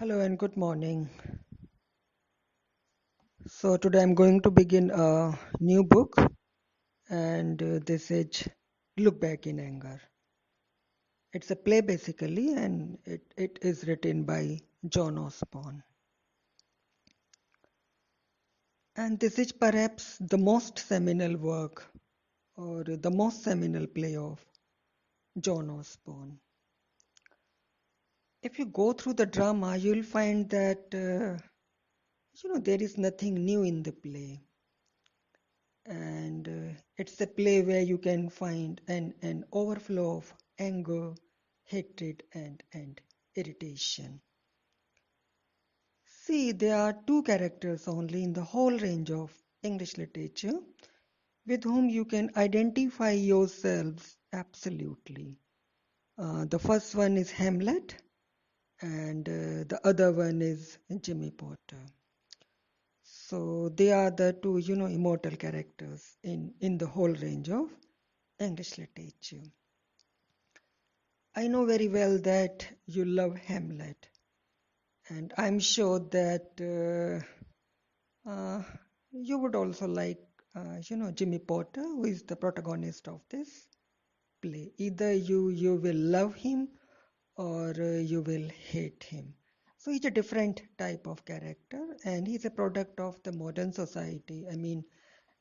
Hello and good morning. So today I'm going to begin a new book, and this is Look Back in Anger. It's a play basically, and it is written by John Osborne. And this is perhaps the most seminal work or the most seminal play of John Osborne. If you go through the drama, you'll find that there is nothing new in the play. And it's a play where you can find an overflow of anger, hatred, and irritation. See, there are two characters only in the whole range of English literature with whom you can identify yourselves absolutely. The first one is Hamlet, and the other one is Jimmy Potter. So they are the two, immortal characters in the whole range of English literature. I know very well that you love Hamlet, and I'm sure that uh, you would also like, Jimmy Potter, who is the protagonist of this play. Either you will love him or you will hate him. So he's a different type of character, and he's a product of the modern society. I mean,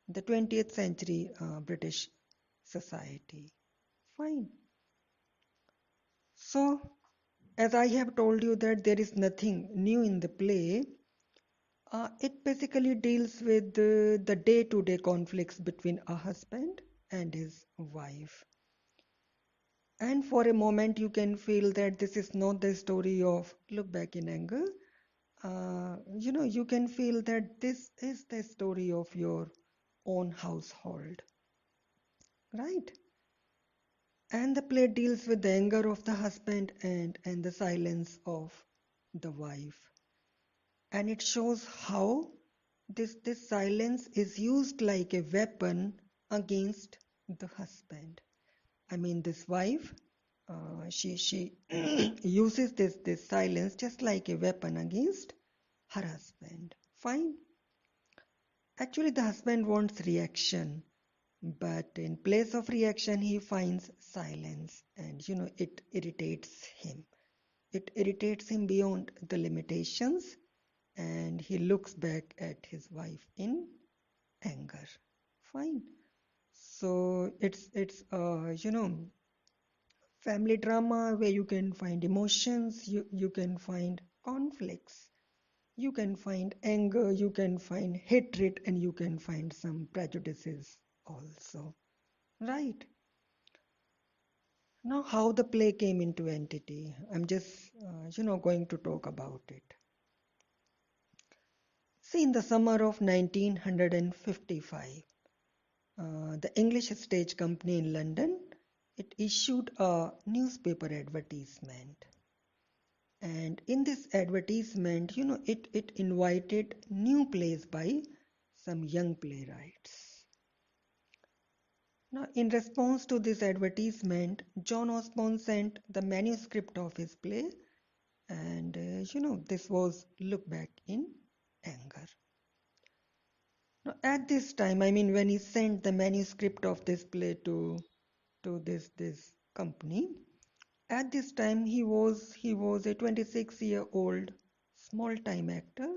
the 20th century British society. Fine. So, as I have told you that there is nothing new in the play, it basically deals with the day-to-day conflicts between a husband and his wife. And for a moment, you can feel that this is not the story of Look Back in Anger. You can feel that this is the story of your own household, right? And the play deals with the anger of the husband and the silence of the wife. And it shows how this silence is used like a weapon against the husband. I mean, this wife, she uses this silence just like a weapon against her husband. Fine. Actually, the husband wants reaction, but in place of reaction, he finds silence, and it irritates him. It irritates him beyond the limitations, and he looks back at his wife in anger. Fine. So it's family drama where you can find emotions, you can find conflicts, you can find anger, you can find hatred, and you can find some prejudices also. Right. Now, how the play came into entity, I'm just going to talk about it. See, in the summer of 1955, the English Stage Company in London, it issued a newspaper advertisement. And in this advertisement, it invited new plays by some young playwrights. Now, in response to this advertisement, John Osborne sent the manuscript of his play, and this was Look Back in Anger. Now, at this time, I mean, when he sent the manuscript of this play to this company, at this time he was a 26-year-old small-time actor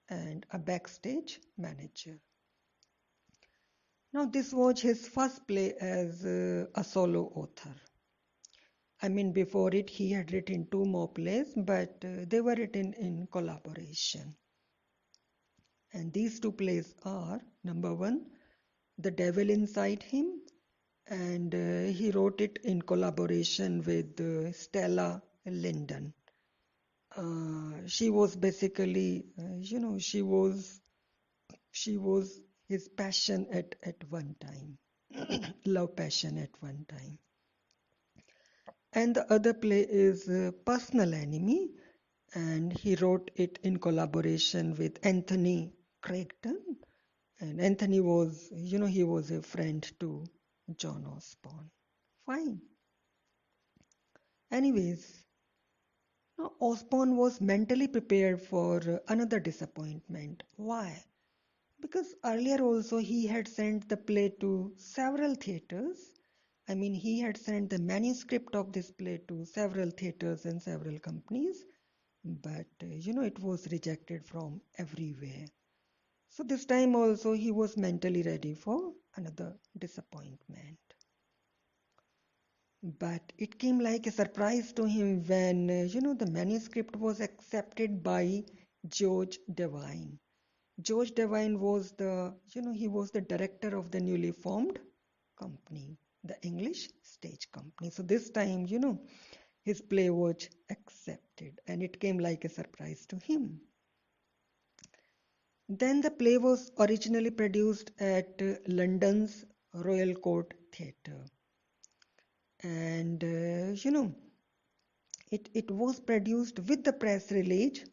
and a backstage manager. Now, this was his first play as a solo author. I mean, before it, he had written two more plays, but they were written in collaboration. And these two plays are number one, The Devil Inside Him, and he wrote it in collaboration with Stella Linden. She was basically, she was his passion at one time, love passion at one time. And the other play is Personal Enemy, and he wrote it in collaboration with Anthony Craigton. And Anthony was, he was a friend to John Osborne. Fine. Anyways, Now, Osborne was mentally prepared for another disappointment. Why? Because earlier also he had sent the play to several theatres. I mean, he had sent the manuscript of this play to several theatres and several companies, but it was rejected from everywhere. So this time also he was mentally ready for another disappointment. But it came like a surprise to him when, the manuscript was accepted by George Devine. George Devine was he was the director of the newly formed company, the English Stage Company. So this time, his play was accepted and it came like a surprise to him. Then the play was originally produced at London's Royal Court Theatre. And, it was produced with the press release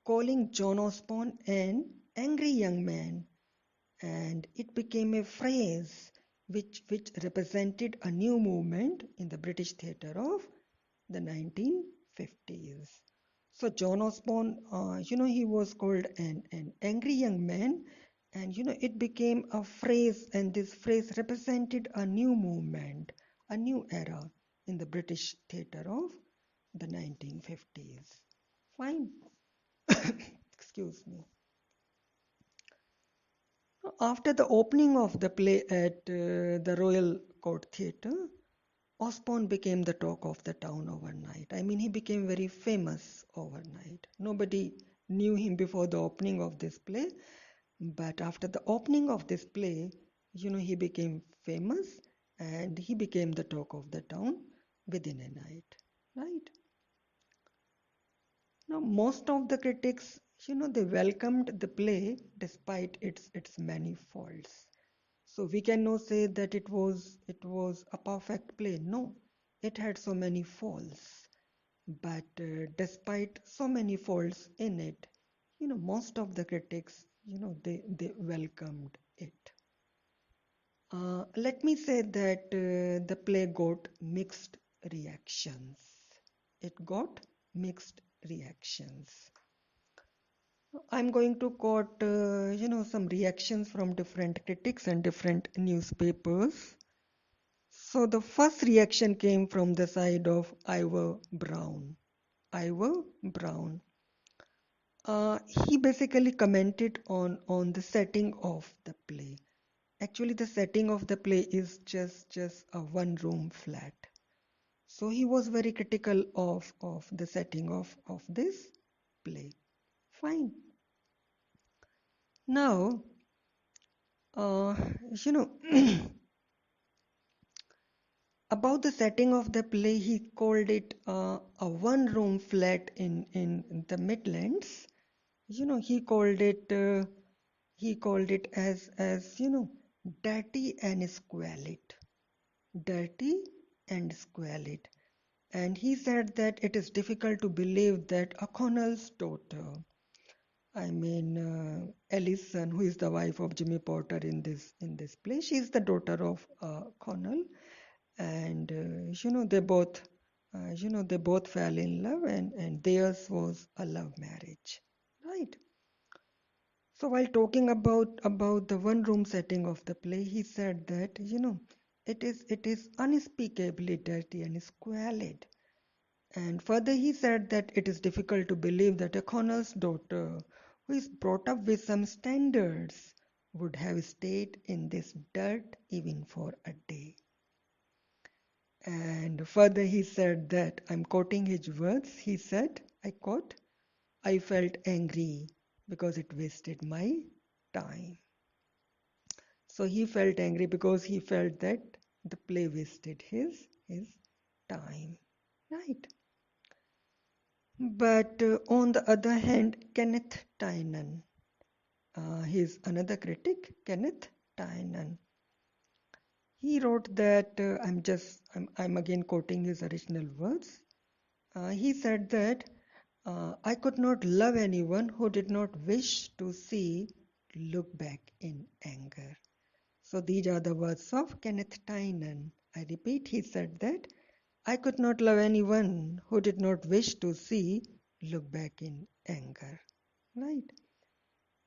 calling John Osborne an angry young man, and it became a phrase which represented a new movement in the British theatre of the 1950s. So John Osborne, he was called an angry young man, and it became a phrase, and this phrase represented a new movement, a new era in the British theatre of the 1950s. Fine. Excuse me. After the opening of the play at the Royal Court Theatre, Osborne became the talk of the town overnight. I mean, he became very famous overnight. Nobody knew him before the opening of this play, but after the opening of this play, he became famous and he became the talk of the town within a night, right? Now, most of the critics, they welcomed the play despite its many faults. So we cannot say that it was a perfect play. No, it had so many faults. But despite so many faults in it, most of the critics, they welcomed it. Let me say that the play got mixed reactions. It got mixed reactions. I'm going to quote, some reactions from different critics and different newspapers. So the first reaction came from the side of Ivor Brown. Ivor Brown. He basically commented on the setting of the play. Actually, the setting of the play is just a one-room flat. So he was very critical of the setting of this play. Fine. Now, uh, you know, about the setting of the play, he called it a one-room flat in the Midlands. He called it as dirty and squalid, dirty and squalid. And he said that it is difficult to believe that a Connell's daughter, I mean Ellison, who is the wife of Jimmy Porter in this play, she is the daughter of Connell, and they both fell in love, and theirs was a love marriage, right? So while talking about the one room setting of the play, he said that it is unspeakably dirty and squalid. And further, he said that it is difficult to believe that a Connell's daughter, who is brought up with some standards, would have stayed in this dirt even for a day. And further, he said that, I'm quoting his words, he said, I quote, I felt angry because it wasted my time. So he felt angry because he felt that the play wasted his time. Right. But on the other hand, Kenneth Tynan, he's another critic, Kenneth Tynan. He wrote that I'm again quoting his original words. He said that I could not love anyone who did not wish to see look back in anger. So these are the words of Kenneth Tynan. I repeat, he said that I could not love anyone who did not wish to see look back in anger, right?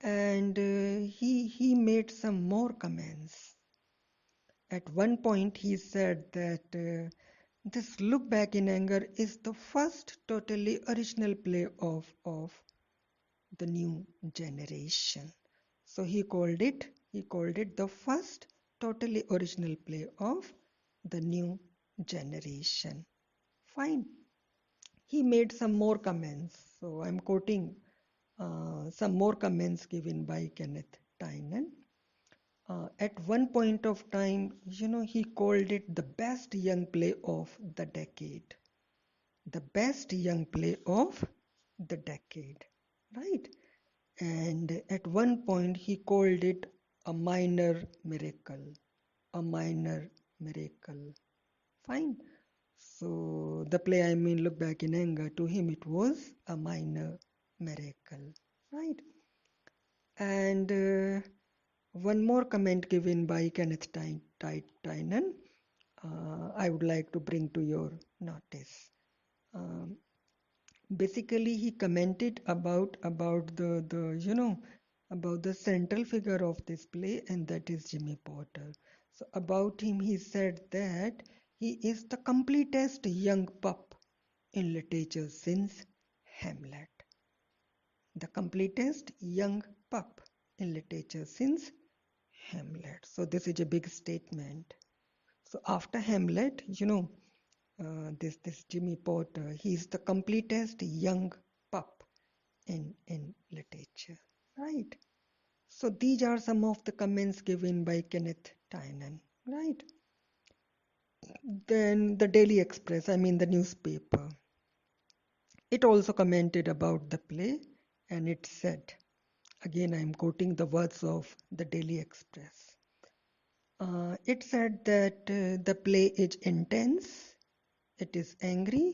And he made some more comments. At one point, he said that this look back in anger is the first totally original play of the new generation. So he called it the first totally original play of the new generation. Fine. He made some more comments. So I'm quoting some more comments given by Kenneth Tynan. At one point of time, he called it the best young play of the decade. The best young play of the decade, right? And at one point, he called it a minor miracle. A minor miracle. Fine. So the play, I mean, Look Back in Anger, to him it was a minor miracle, right? And one more comment given by Kenneth Tynan, I would like to bring to your notice. Um, Basically, he commented about about the central figure of this play, and that is Jimmy Potter. So about him, he said that he is the completest young pup in literature since Hamlet. The completest young pup in literature since Hamlet. So this is a big statement. So after Hamlet, this Jimmy Potter, he's the completest young pup in literature, right? So these are some of the comments given by Kenneth Tynan, right? Then the Daily Express, I mean the newspaper, it also commented about the play, and it said, again I'm quoting the words of the Daily Express. It said that the play is intense, it is angry,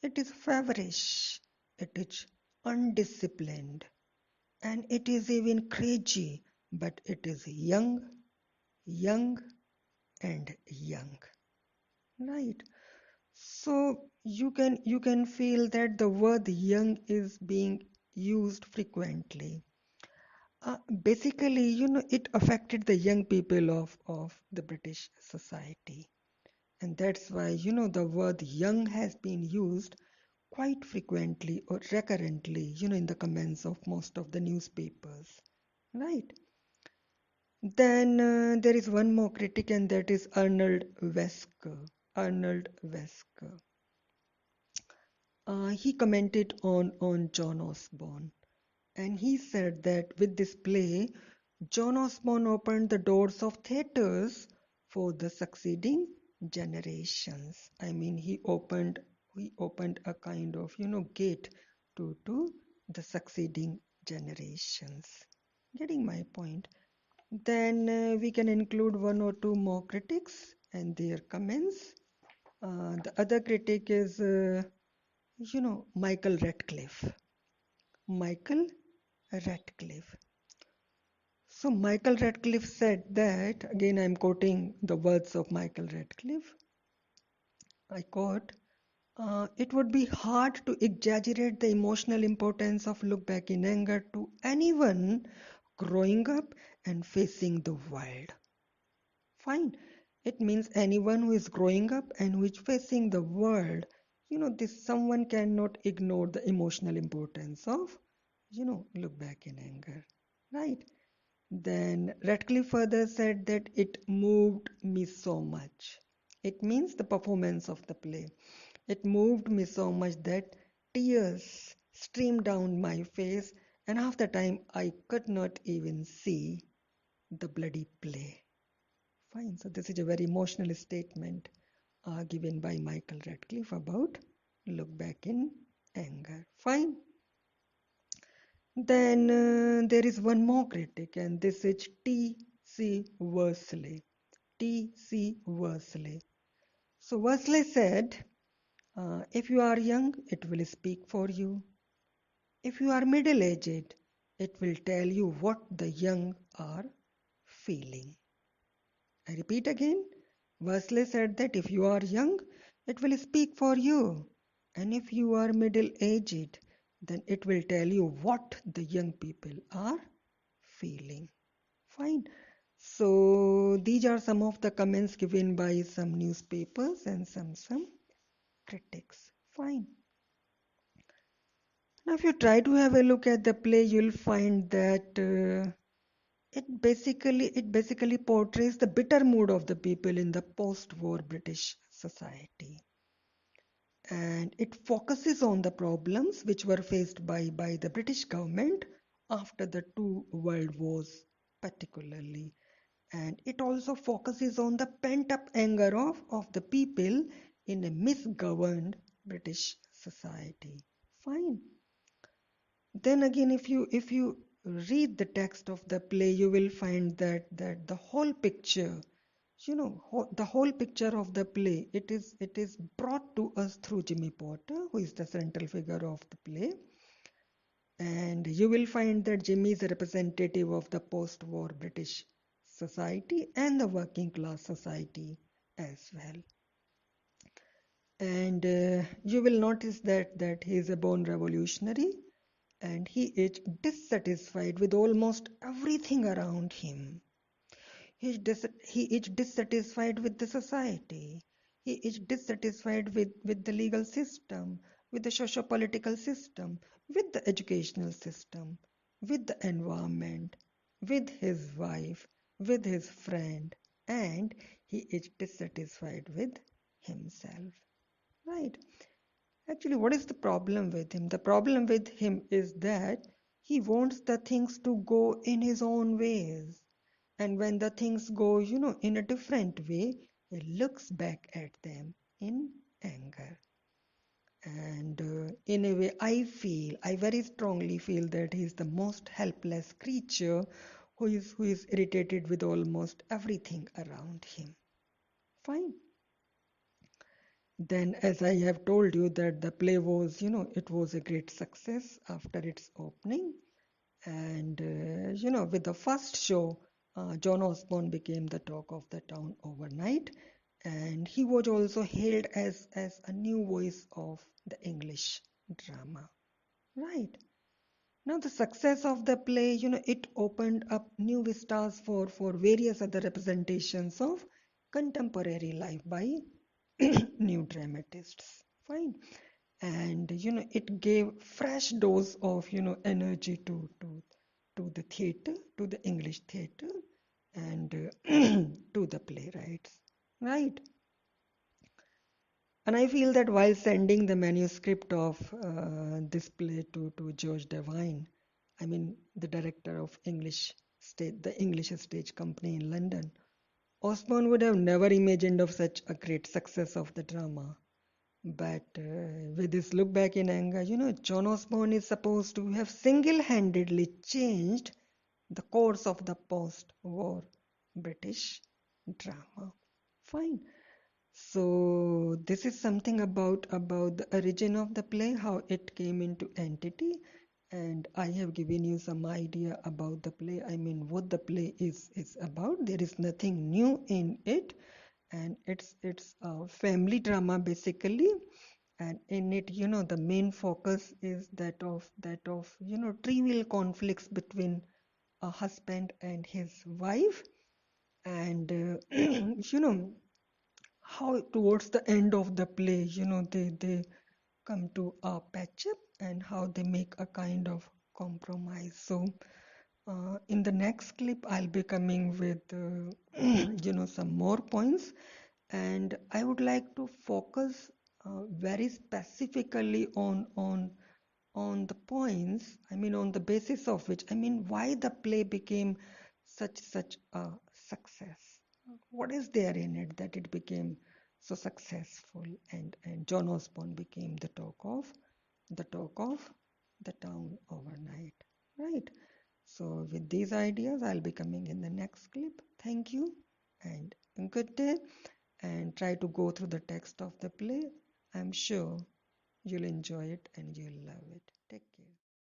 it is feverish, it is undisciplined, and it is even crazy, but it is young, young, and young. Right. So you can feel that the word young is being used frequently. Basically, it affected the young people of the British society. And that's why, the word young has been used quite frequently or recurrently, in the comments of most of the newspapers. Right. Then there is one more critic, and that is Arnold Wesker. Arnold Wesker. He commented on John Osborne, and he said that with this play, John Osborne opened the doors of theaters for the succeeding generations. I mean, he opened a kind of gate to the succeeding generations. Getting my point? Then we can include one or two more critics and their comments. The other critic is, Michael Radcliffe. Michael Radcliffe. So Michael Radcliffe said that, again I'm quoting the words of Michael Radcliffe, I quote, it would be hard to exaggerate the emotional importance of Look Back in Anger to anyone growing up and facing the world. Fine. It means anyone who is growing up and who is facing the world, this someone cannot ignore the emotional importance of, Look Back in Anger. Right? Then Radcliffe further said that it moved me so much. It means the performance of the play. It moved me so much that tears streamed down my face, and half the time I could not even see the bloody play. Fine, so this is a very emotional statement given by Michael Radcliffe about Look Back in Anger. Fine. Then there is one more critic, and this is T.C. Worsley. T.C. Worsley. So Worsley said, if you are young, it will speak for you. If you are middle-aged, it will tell you what the young are feeling. I repeat again, Worsley said that if you are young, it will speak for you. And if you are middle-aged, then it will tell you what the young people are feeling. Fine. So these are some of the comments given by some newspapers and some critics. Fine. Now, if you try to have a look at the play, you'll find that it basically portrays the bitter mood of the people in the post-war British society, and it focuses on the problems which were faced by the British government after the two world wars, particularly. And it also focuses on the pent-up anger of the people in a misgoverned British society. Fine. Then again, if you read the text of the play, you will find that the whole picture, the whole picture of the play, it is brought to us through Jimmy Potter, who is the central figure of the play. And you will find that Jimmy is a representative of the post-war British society and the working class society as well. And you will notice that he is a born revolutionary, and he is dissatisfied with almost everything around him. He is dissatisfied with the society. He is dissatisfied with the legal system, with the socio-political system, with the educational system, with the environment, with his wife, with his friend, and he is dissatisfied with himself. Right? Actually, what is the problem with him? The problem with him is that he wants the things to go in his own ways. And when the things go, in a different way, he looks back at them in anger. And in a way, I very strongly feel that he is the most helpless creature who is irritated with almost everything around him. Fine. Then, as I have told you, that the play was, it was a great success after its opening. And, with the first show, John Osborne became the talk of the town overnight. And he was also hailed as a new voice of the English drama. Right. Now, the success of the play, it opened up new vistas for various other representations of contemporary life by new dramatists. Fine. And it gave fresh dose of energy to the theater, to the English theater, and to the playwrights. Right. And I feel that while sending the manuscript of this play to George Devine, I mean the director of the English Stage Company in London, Osborne would have never imagined of such a great success of the drama. But with this look back in anger, John Osborne is supposed to have single-handedly changed the course of the post-war British drama. Fine. So this is something about the origin of the play, how it came into entity, and I have given you some idea about the play. I mean, what the play is about. There is nothing new in it, and it's a family drama basically. And in it, the main focus is that of trivial conflicts between a husband and his wife, and how towards the end of the play, they come to a patch up, and how they make a kind of compromise. So in the next clip, I'll be coming with some more points, and I would like to focus very specifically on the points, I mean on the basis of which, I mean why the play became such a success. What is there in it that it became so successful, and John Osborne became the talk of the town overnight, right? So with these ideas, I'll be coming in the next clip. Thank you and good day, and try to go through the text of the play. I'm sure you'll enjoy it and you'll love it. Take care.